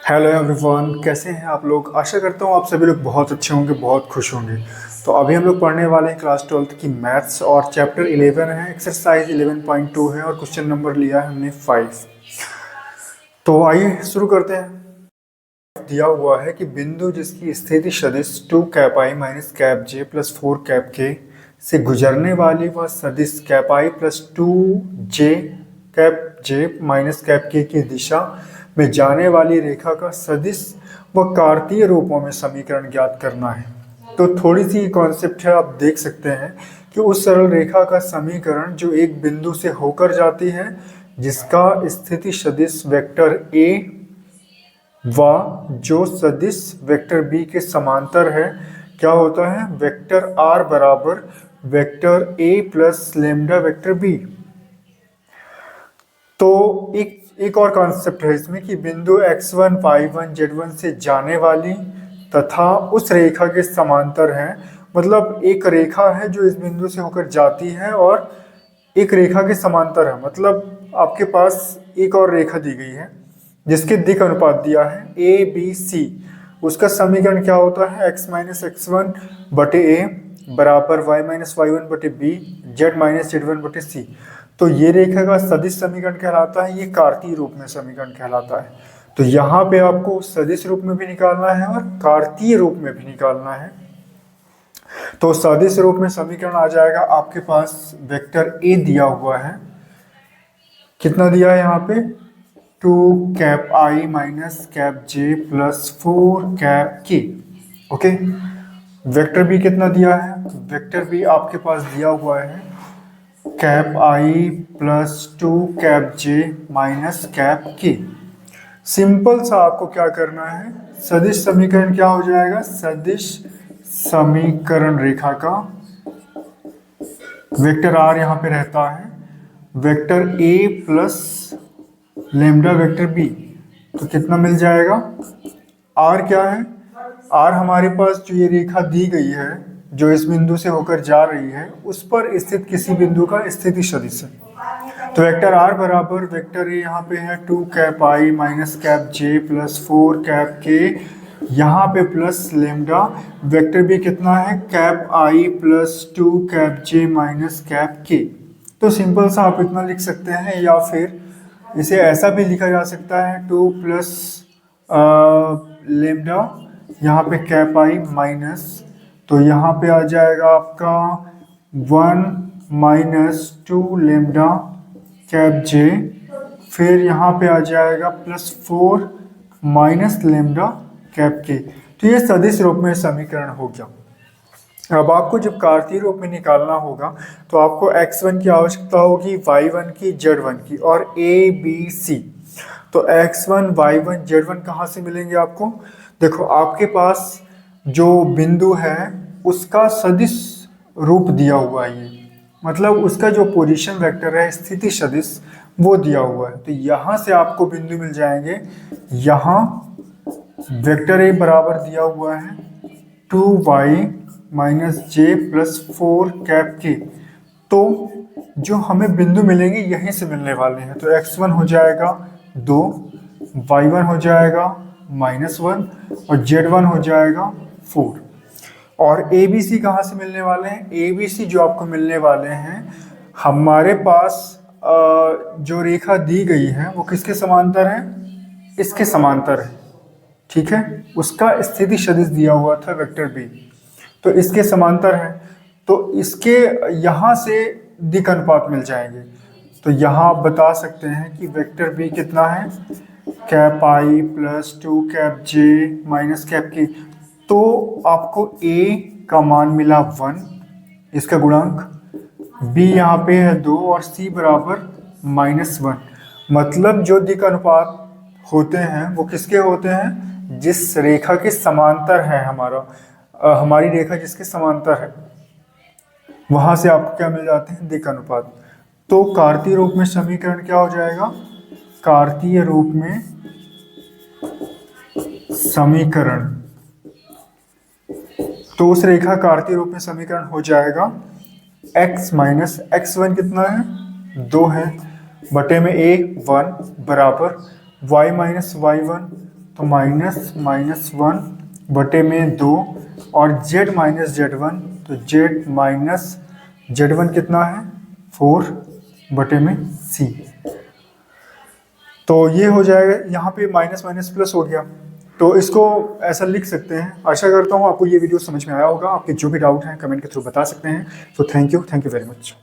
Hello everyone, कैसे हैं आप लोग। आशा करता हूँ आप सभी लोग बहुत अच्छे होंगे, बहुत खुश होंगे। तो अभी हम लोग पढ़ने वाले हैं क्लास 12th की मैथ्स और चैप्टर 11 है, एक्सरसाइज 11.2 है और क्वेश्चन नंबर लिया है हमने 5। तो आइए शुरू करते हैं। दिया हुआ है कि बिंदु जिसकी स्थिति सदिश 2 कैप आई माइनस कैप जे प्लस 4 कैप के से गुजरने वाली वह सदिश कैप आई प्लस 2 जे कैप जे माइनस कैप के की दिशा में जाने वाली रेखा का सदिश व कार्तीय रूपों में समीकरण ज्ञात करना है। तो थोड़ी सी कॉन्सेप्ट है, आप देख सकते हैं कि उस सरल रेखा का समीकरण जो एक बिंदु से होकर जाती है, जिसका स्थिति सदिश वेक्टर ए व जो सदिश वेक्टर बी के समांतर है, क्या होता है, वेक्टर आर बराबर vector A plus lambda vector B. तो एक और कॉन्सेप्ट है इसमें कि बिंदु x1, y1, z1 से जाने वाली तथा उस रेखा के समांतर है। मतलब एक रेखा है जो इस बिंदु से होकर जाती है और एक रेखा के समांतर है। मतलब आपके पास एक और रेखा दी गई है जिसके दिक् अनुपात दिया है ए बी सी। उसका समीकरण क्या होता है, x माइनस x1 बटे ए बराबर y माइनस y1 बटे बी z माइनस z1 बटे सी। तो ये रेखा का सदिश समीकरण कहलाता है, ये कार्तीय रूप में समीकरण कहलाता है। तो यहाँ पे आपको सदिश रूप में भी निकालना है और कार्तीय रूप में भी निकालना है। तो सदिश रूप में समीकरण आ जाएगा आपके पास, वेक्टर ए दिया हुआ है, कितना दिया है यहाँ पे, 2 कैप आई माइनस कैप जे प्लस 4 कैप के। ओके, वेक्टर बी कितना दिया है, वेक्टर बी आपके पास दिया हुआ है कैप आई प्लस 2 कैप जे माइनस कैप के। सिंपल सा आपको क्या करना है, सदिश समीकरण क्या हो जाएगा, सदिश समीकरण रेखा का वेक्टर आर यहाँ पे रहता है, vector A plus lambda vector B. तो कितना मिल जाएगा, आर क्या है, आर हमारे पास जो ये रेखा दी गई है जो इस बिंदु से होकर जा रही है उस पर स्थित किसी बिंदु का स्थिति सदिश है। तो वेक्टर आर बराबर वेक्टर ए यहाँ पे है 2 कैप आई माइनस कैप जे प्लस 4 कैप के, यहाँ पे प्लस लेमडा वेक्टर बी कितना है, कैप आई प्लस 2 कैप जे माइनस कैप के। तो सिंपल सा आप इतना लिख सकते हैं, या फिर इसे ऐसा भी लिखा जा सकता है 2 प्लस लेमडा यहाँ पे कैप आई माइनस, तो यहाँ पे आ जाएगा आपका 1 माइनस 2 लेमडा कैप जे, फिर यहाँ पे आ जाएगा प्लस 4 माइनस लेमडा कैप के। तो ये सदिश रूप में समीकरण हो गया। अब आपको जब कार्तीय रूप में निकालना होगा तो आपको x1 की आवश्यकता होगी, y1 की, z1 की और a b c। तो x1 y1 z1 कहाँ से मिलेंगे आपको, देखो आपके पास जो बिंदु है उसका सदिश रूप दिया हुआ है, ये मतलब उसका जो पोजीशन वेक्टर है, स्थिति सदिश, वो दिया हुआ है। तो यहाँ से आपको बिंदु मिल जाएंगे, यहाँ वेक्टर ए बराबर दिया हुआ है 2y माइनस जे प्लस 4 कैप के। तो जो हमें बिंदु मिलेंगे यहीं से मिलने वाले हैं। तो x1 हो जाएगा 2, y1 हो जाएगा -1 और z1 हो जाएगा 4। और ए बी सी कहाँ से मिलने वाले हैं, ए बी सी जो आपको मिलने वाले हैं, हमारे पास जो रेखा दी गई है वो किसके समांतर है, इसके समांतर है, ठीक है। उसका स्थिति सदिश दिया हुआ था वेक्टर बी, तो इसके समांतर है। तो इसके यहाँ से दिक् अनुपात मिल जाएंगे। तो यहाँ आप बता सकते हैं कि वेक्टर बी कितना है, कैप आई प्लस 2 कैप जे माइनस कैप के। तो आपको ए का मान मिला 1, इसका गुणांक, बी यहाँ पे है 2 और सी बराबर -1। मतलब जो दिक् अनुपात होते हैं वो किसके होते हैं, जिस रेखा के समांतर है हमारी रेखा जिसके समांतर है, वहां से आपको क्या मिल जाते हैं, दिक् अनुपात। तो कार्तीय रूप में समीकरण क्या हो जाएगा, कार्तीय रूप में समीकरण, तो उस रेखा कार्तीय रूप में समीकरण हो जाएगा x माइनस x1 कितना है, 2 है, बटे में a 1 बराबर y माइनस y1 तो -(-1/2) और z माइनस z1 तो z माइनस z1 कितना है 4/c। तो ये हो जाएगा, यहाँ पे माइनस माइनस प्लस हो गया, तो इसको ऐसा लिख सकते हैं। आशा करता हूँ आपको ये वीडियो समझ में आया होगा। आपके जो भी डाउट हैं कमेंट के थ्रू बता सकते हैं। तो थैंक यू वेरी मच।